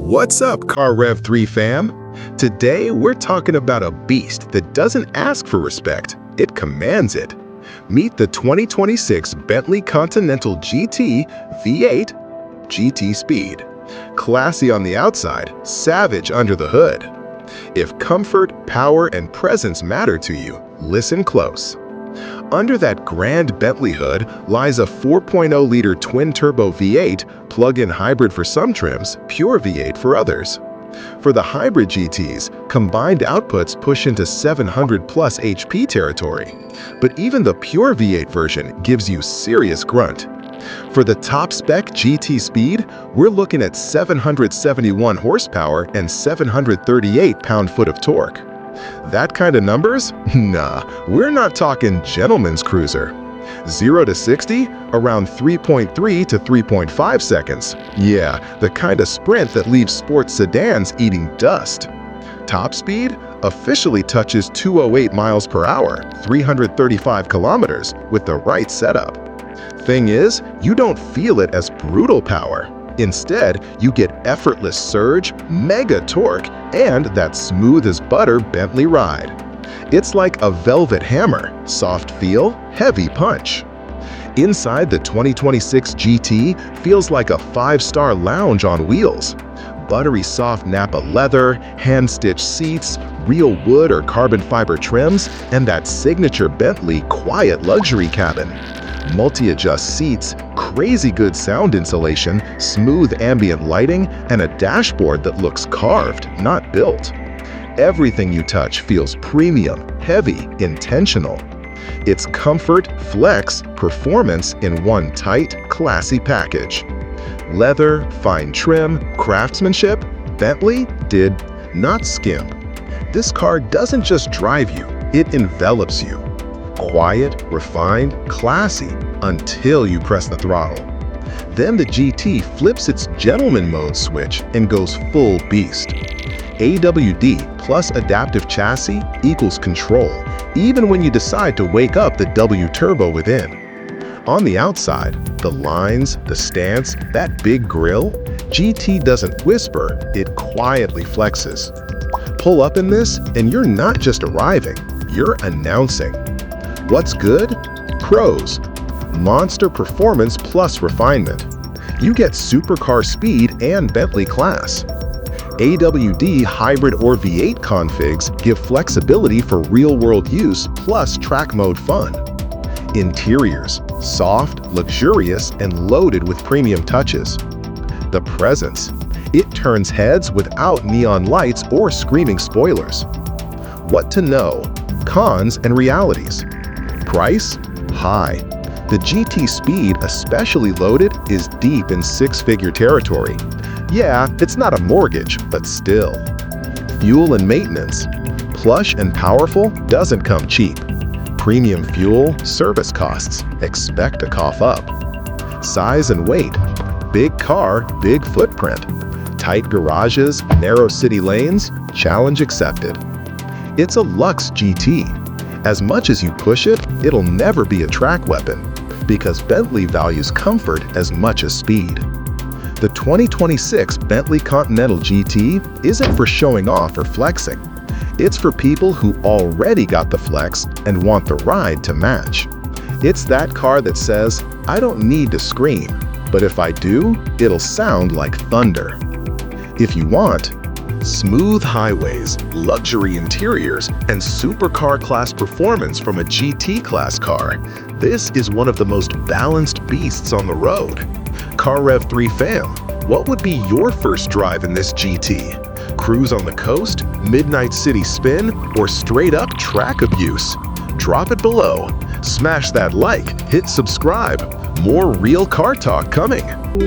What's up, Car Rev 3 fam? Today we're talking about a beast that doesn't ask for respect, it commands it. Meet the 2026 Bentley Continental GT V8 GT Speed. Classy on the outside, savage under the hood. If comfort, power, and presence matter to you, listen close. Under that grand Bentley hood lies a 4.0-liter twin-turbo V8, plug-in hybrid for some trims, pure V8 for others. For the hybrid GTs, combined outputs push into 700-plus HP territory. But even the pure V8 version gives you serious grunt. For the top-spec GT Speed, we're looking at 771 horsepower and 738 pound-foot of torque. That kind of numbers? Nah, we're not talking gentleman's cruiser. 0 to 60, around 3.3 to 3.5 seconds. Yeah, the kind of sprint that leaves sports sedans eating dust. Top speed officially touches 208 miles per hour, 335 kilometers, with the right setup. Thing is, you don't feel it as brutal power. Instead, you get effortless surge, mega torque, and that smooth-as-butter Bentley ride. It's like a velvet hammer, soft feel, heavy punch. Inside the 2026 GT feels like a 5-star lounge on wheels. Buttery soft Napa leather, hand-stitched seats, real wood or carbon fiber trims, and that signature Bentley quiet luxury cabin. Multi-adjust seats, crazy good sound insulation, smooth ambient lighting, and a dashboard that looks carved, not built. Everything you touch feels premium, heavy, intentional. It's comfort, flex, performance in one tight, classy package. Leather, fine trim, craftsmanship, Bentley did not skimp. This car doesn't just drive you, it envelops you. Quiet, refined, classy, until you press the throttle. Then the GT flips its gentleman mode switch and goes full beast. AWD plus adaptive chassis equals control, even when you decide to wake up the W turbo within. On the outside, the lines, the stance, that big grille, GT doesn't whisper, it quietly flexes. Pull up in this and you're not just arriving, you're announcing. What's good? Pros. Monster performance plus refinement. You get supercar speed and Bentley class. AWD hybrid or V8 configs give flexibility for real-world use plus track mode fun. Interiors, soft, luxurious, and loaded with premium touches. The presence. It turns heads without neon lights or screaming spoilers. What to know? Cons and realities. Price? High. The GT Speed, especially loaded, is deep in six-figure territory. Yeah, it's not a mortgage, but still. Fuel and maintenance. Plush and powerful doesn't come cheap. Premium fuel, service costs. Expect to cough up. Size and weight. Big car, big footprint. Tight garages, narrow city lanes, challenge accepted. It's a luxe GT. As much as you push it, it'll never be a track weapon, because Bentley values comfort as much as speed. The 2026 Bentley Continental GT isn't for showing off or flexing. It's for people who already got the flex and want the ride to match. It's that car that says, I don't need to scream, but if I do, it'll sound like thunder. If you want smooth highways, luxury interiors, and supercar class performance from a GT class car, this is one of the most balanced beasts on the road. Car Rev 3 fam, what would be your first drive in this GT? Cruise on the coast, midnight city spin, or straight up track abuse? Drop it below. Smash that like, hit subscribe. More real car talk coming.